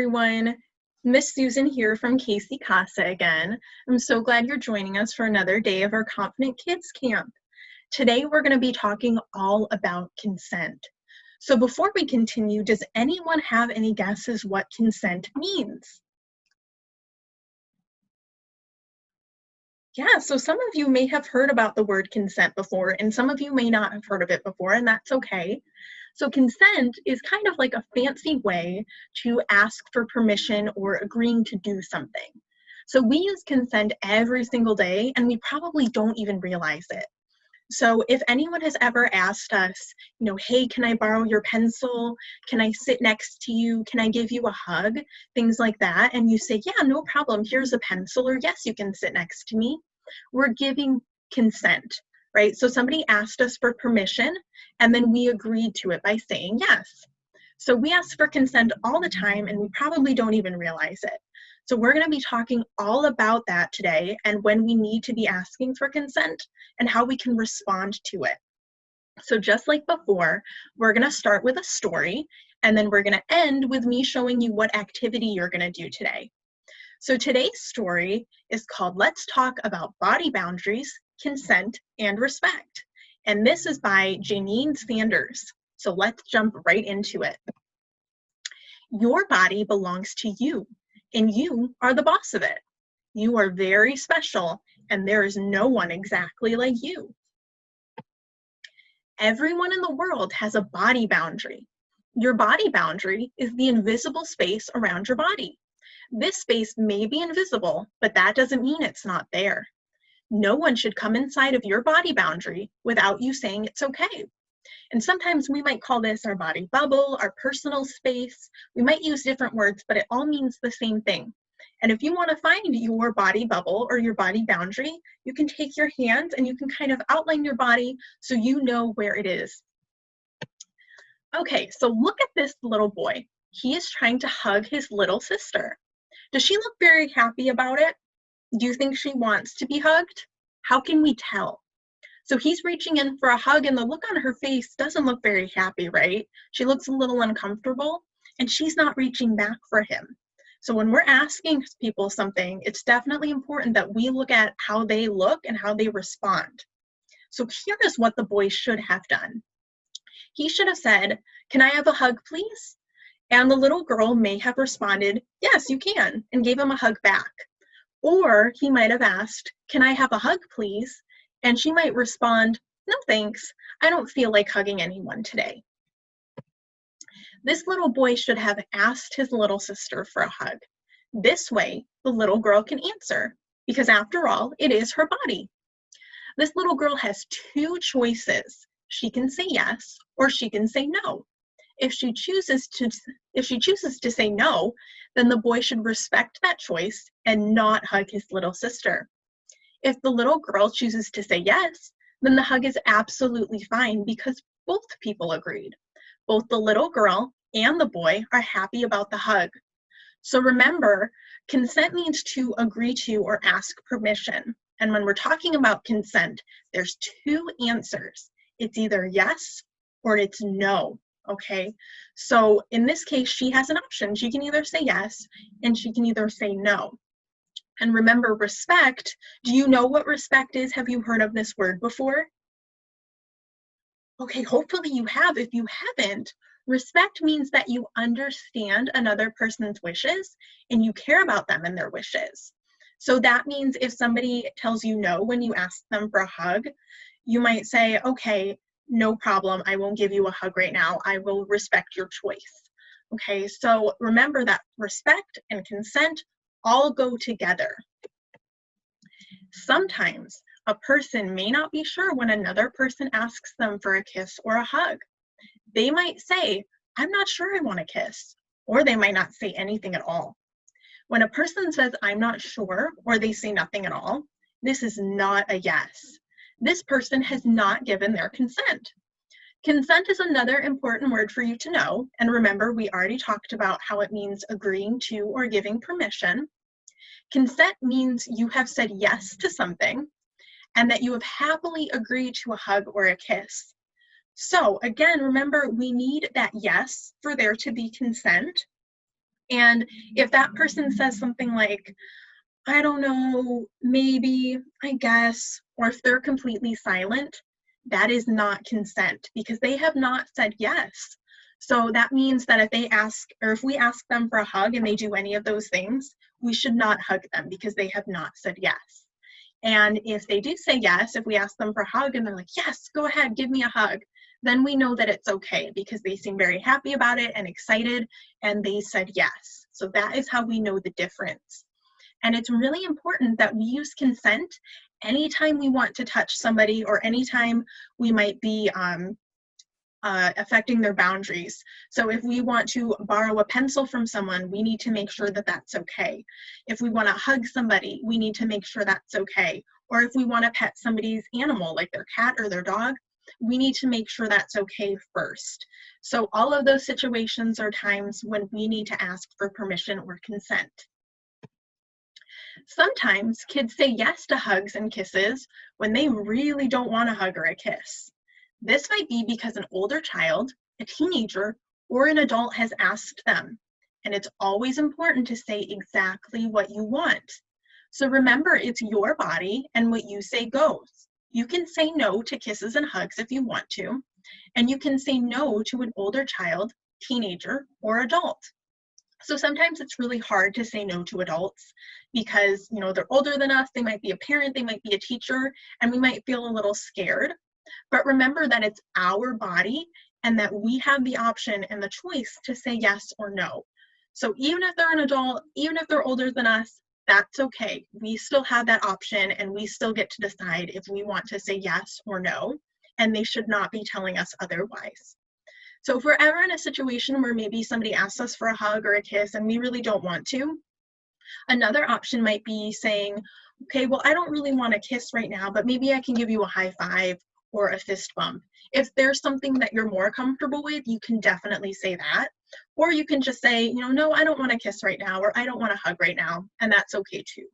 everyone. Miss Susan here from Casey Casa again. I'm so glad you're joining us for another day of our Confident Kids Camp. Today we're going to be talking all about consent. So before we continue, does anyone have any guesses what consent means? Yeah, so some of you may have heard about the word consent before, and some of you may not have heard of it before, and that's okay. So consent is kind of like a fancy way to ask for permission or agreeing to do something. So we use consent every single day, and we probably don't even realize it. So if anyone has ever asked us, hey, can I borrow your pencil? Can I sit next to you? Can I give you a hug? Things like that. And you say, yeah, no problem. Here's a pencil, or yes, you can sit next to me. We're giving consent, right? So somebody asked us for permission, and then we agreed to it by saying yes. So we ask for consent all the time, and we probably don't even realize it. So we're going to be talking all about that today, and when we need to be asking for consent and how we can respond to it. So just like before, we're going to start with a story, and then we're going to end with me showing you what activity you're going to do today. So today's story is called Let's Talk About Body Boundaries, Consent, and Respect. And this is by Janine Sanders. So let's jump right into it. Your body belongs to you, and you are the boss of it. You are very special, and there is no one exactly like you. Everyone in the world has a body boundary. Your body boundary is the invisible space around your body. This space may be invisible, but that doesn't mean it's not there. No one should come inside of your body boundary without you saying it's okay. And sometimes we might call this our body bubble, our personal space. We might use different words, but it all means the same thing. And if you want to find your body bubble or your body boundary, you can take your hand and you can kind of outline your body so you know where it is. Okay, so look at this little boy. He is trying to hug his little sister. Does she look very happy about it? Do you think she wants to be hugged? How can we tell? So he's reaching in for a hug, and the look on her face doesn't look very happy, right? She looks a little uncomfortable, and she's not reaching back for him. So when we're asking people something, it's definitely important that we look at how they look and how they respond. So here is what the boy should have done. He should have said, "Can I have a hug, please?" And the little girl may have responded, "Yes, you can," and gave him a hug back. Or he might have asked, "Can I have a hug, please?" And she might respond, "No, thanks. I don't feel like hugging anyone today." This little boy should have asked his little sister for a hug. This way, the little girl can answer, because after all, it is her body. This little girl has two choices. She can say yes, or she can say no. If she chooses to say no, then the boy should respect that choice and not hug his little sister. If the little girl chooses to say yes, then the hug is absolutely fine because both people agreed. Both the little girl and the boy are happy about the hug. So remember, consent means to agree to or ask permission. And when we're talking about consent, there's two answers. It's either yes or it's no. Okay, so in this case, she has an option. She can either say yes and she can either say no. And remember, respect, do you know what respect is? Have you heard of this word before? Okay, hopefully you have. If you haven't, respect means that you understand another person's wishes and you care about them and their wishes. So that means if somebody tells you no when you ask them for a hug, you might say, "Okay, no problem, I won't give you a hug right now. I will respect your choice." Okay, so remember that respect and consent all go together. Sometimes a person may not be sure when another person asks them for a kiss or a hug. They might say, "I'm not sure I want a kiss," or they might not say anything at all. When a person says, "I'm not sure," or they say nothing at all, this is not a yes. This person has not given their consent. Consent is another important word for you to know. And remember, we already talked about how it means agreeing to or giving permission. Consent means you have said yes to something and that you have happily agreed to a hug or a kiss. So again, remember, we need that yes for there to be consent. And if that person says something like, I don't know, maybe, I guess, or if they're completely silent, that is not consent because they have not said yes. So that means that if they ask, or if we ask them for a hug and they do any of those things, we should not hug them because they have not said yes. And if they do say yes, if we ask them for a hug and they're like, yes, go ahead, give me a hug, then we know that it's okay because they seem very happy about it and excited and they said yes. So that is how we know the difference. And it's really important that we use consent anytime we want to touch somebody or anytime we might be affecting their boundaries. So if we want to borrow a pencil from someone, we need to make sure that that's okay. If we want to hug somebody, we need to make sure that's okay. Or if we want to pet somebody's animal, like their cat or their dog, we need to make sure that's okay first. So all of those situations are times when we need to ask for permission or consent. Sometimes kids say yes to hugs and kisses when they really don't want a hug or a kiss. This might be because an older child, a teenager, or an adult has asked them. And it's always important to say exactly what you want. So remember, it's your body and what you say goes. You can say no to kisses and hugs if you want to, and you can say no to an older child, teenager, or adult. So sometimes it's really hard to say no to adults because, they're older than us, they might be a parent, they might be a teacher, and we might feel a little scared. But remember that it's our body and that we have the option and the choice to say yes or no. So even if they're an adult, even if they're older than us, that's okay. We still have that option and we still get to decide if we want to say yes or no, and they should not be telling us otherwise. So if we're ever in a situation where maybe somebody asks us for a hug or a kiss and we really don't want to, another option might be saying, okay, well, I don't really want a kiss right now, but maybe I can give you a high five or a fist bump. If there's something that you're more comfortable with, you can definitely say that. Or you can just say, no, I don't want a kiss right now, or I don't want a hug right now, and that's okay too.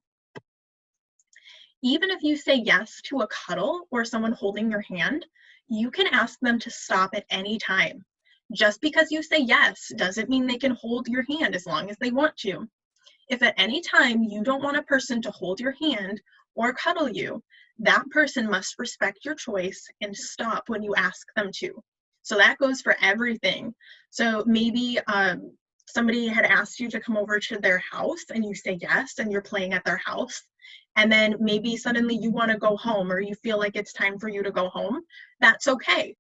Even if you say yes to a cuddle or someone holding your hand, you can ask them to stop at any time. Just because you say yes doesn't mean they can hold your hand as long as they want to. If at any time you don't want a person to hold your hand or cuddle you, that person must respect your choice and stop when you ask them to. So that goes for everything. So maybe somebody had asked you to come over to their house and you say yes and you're playing at their house. And then maybe suddenly you want to go home or you feel like it's time for you to go home. That's okay.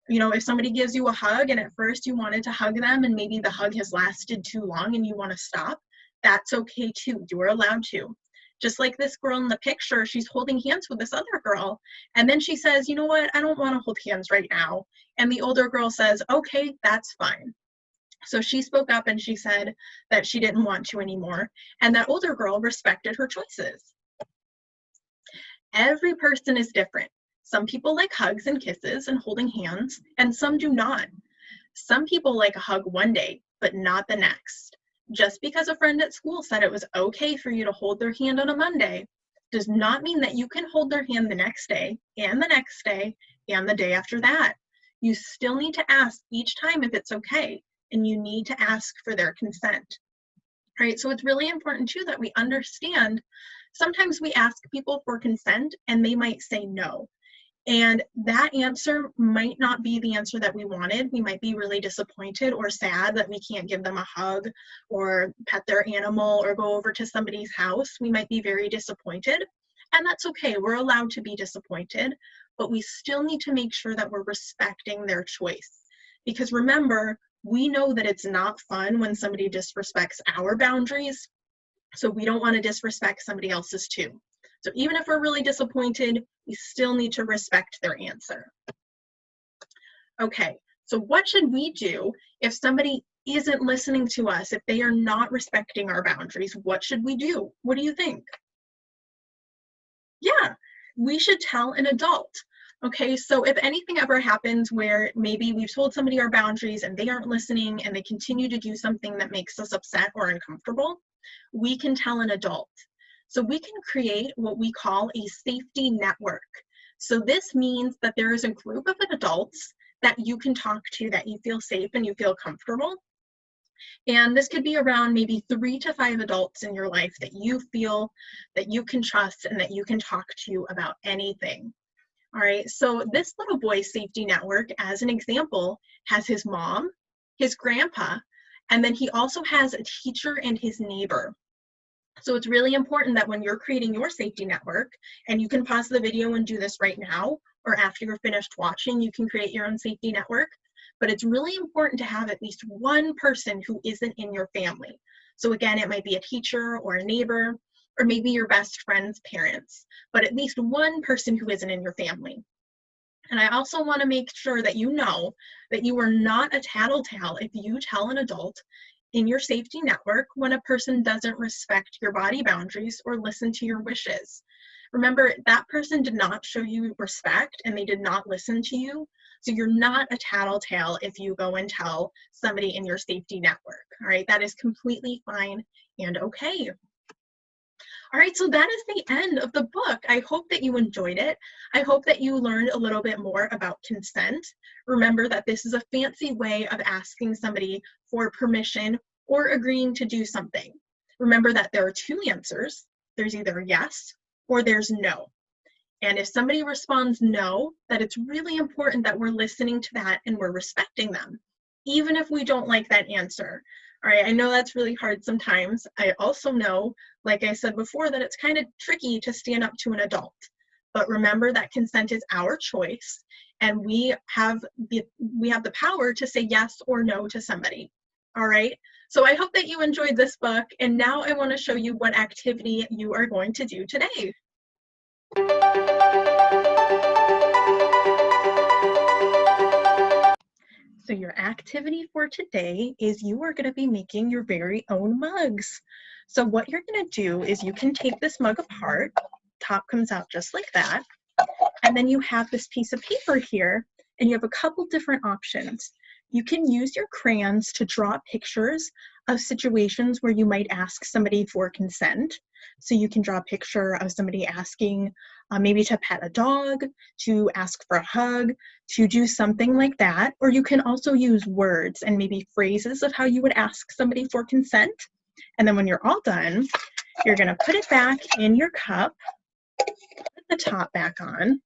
If somebody gives you a hug and at first you wanted to hug them and maybe the hug has lasted too long and you want to stop, that's okay too. You're allowed to. Just like this girl in the picture, she's holding hands with this other girl. And then she says, you know what, I don't want to hold hands right now. And the older girl says, okay, that's fine. So she spoke up and she said that she didn't want to anymore. And that older girl respected her choices. Every person is different. Some people like hugs and kisses and holding hands, and some do not. Some people like a hug one day, but not the next. Just because a friend at school said it was okay for you to hold their hand on a Monday does not mean that you can hold their hand the next day and the next day and the day after that. You still need to ask each time if it's okay, and you need to ask for their consent. Right? So it's really important too that we understand sometimes we ask people for consent and they might say no. And that answer might not be the answer that we wanted. We might be really disappointed or sad that we can't give them a hug or pet their animal or go over to somebody's house. We might be very disappointed, and that's okay. We're allowed to be disappointed, but we still need to make sure that we're respecting their choice. Because remember, we know that it's not fun when somebody disrespects our boundaries, so we don't want to disrespect somebody else's too. So even if we're really disappointed, we still need to respect their answer. Okay, so what should we do if somebody isn't listening to us, if they are not respecting our boundaries? What should we do? What do you think? Yeah, we should tell an adult. Okay, so if anything ever happens where maybe we've told somebody our boundaries and they aren't listening and they continue to do something that makes us upset or uncomfortable, we can tell an adult. So we can create what we call a safety network. So this means that there is a group of adults that you can talk to, that you feel safe and you feel comfortable. And this could be around maybe 3 to 5 adults in your life that you feel that you can trust and that you can talk to about anything. All right, so this little boy's safety network, as an example, has his mom, his grandpa, and then he also has a teacher and his neighbor. So it's really important that when you're creating your safety network, and you can pause the video and do this right now, or after you're finished watching, you can create your own safety network. But it's really important to have at least one person who isn't in your family. So again, it might be a teacher or a neighbor, or maybe your best friend's parents, but at least one person who isn't in your family. And I also want to make sure that you know that you are not a tattletale if you tell an adult in your safety network when a person doesn't respect your body boundaries or listen to your wishes. Remember, that person did not show you respect and they did not listen to you. So you're not a tattletale if you go and tell somebody in your safety network. All right, that is completely fine and okay. All right, so that is the end of the book. I hope that you enjoyed it. I hope that you learned a little bit more about consent. Remember that this is a fancy way of asking somebody for permission or agreeing to do something. Remember that there are two answers. There's either yes or there's no. And if somebody responds no, that it's really important that we're listening to that and we're respecting them, even if we don't like that answer. All right, I know that's really hard sometimes. I also know, like I said before, that it's kind of tricky to stand up to an adult. But remember that consent is our choice, and we have the power to say yes or no to somebody. All right, so I hope that you enjoyed this book, and now I want to show you what activity you are going to do today. So your activity for today is you are going to be making your very own mugs. So what you're going to do is you can take this mug apart, top comes out just like that, and then you have this piece of paper here, and you have a couple different options. You can use your crayons to draw pictures of situations where you might ask somebody for consent. So you can draw a picture of somebody asking maybe to pet a dog, to ask for a hug, to do something like that. Or you can also use words and maybe phrases of how you would ask somebody for consent. And then when you're all done, you're going to put it back in your cup, put the top back on,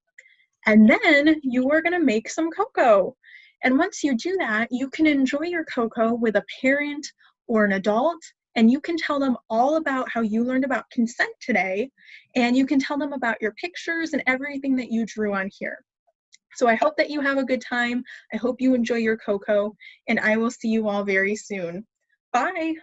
and then you are going to make some cocoa. And once you do that, you can enjoy your cocoa with a parent or an adult, and you can tell them all about how you learned about consent today, and you can tell them about your pictures and everything that you drew on here. So I hope that you have a good time. I hope you enjoy your cocoa, and I will see you all very soon. Bye.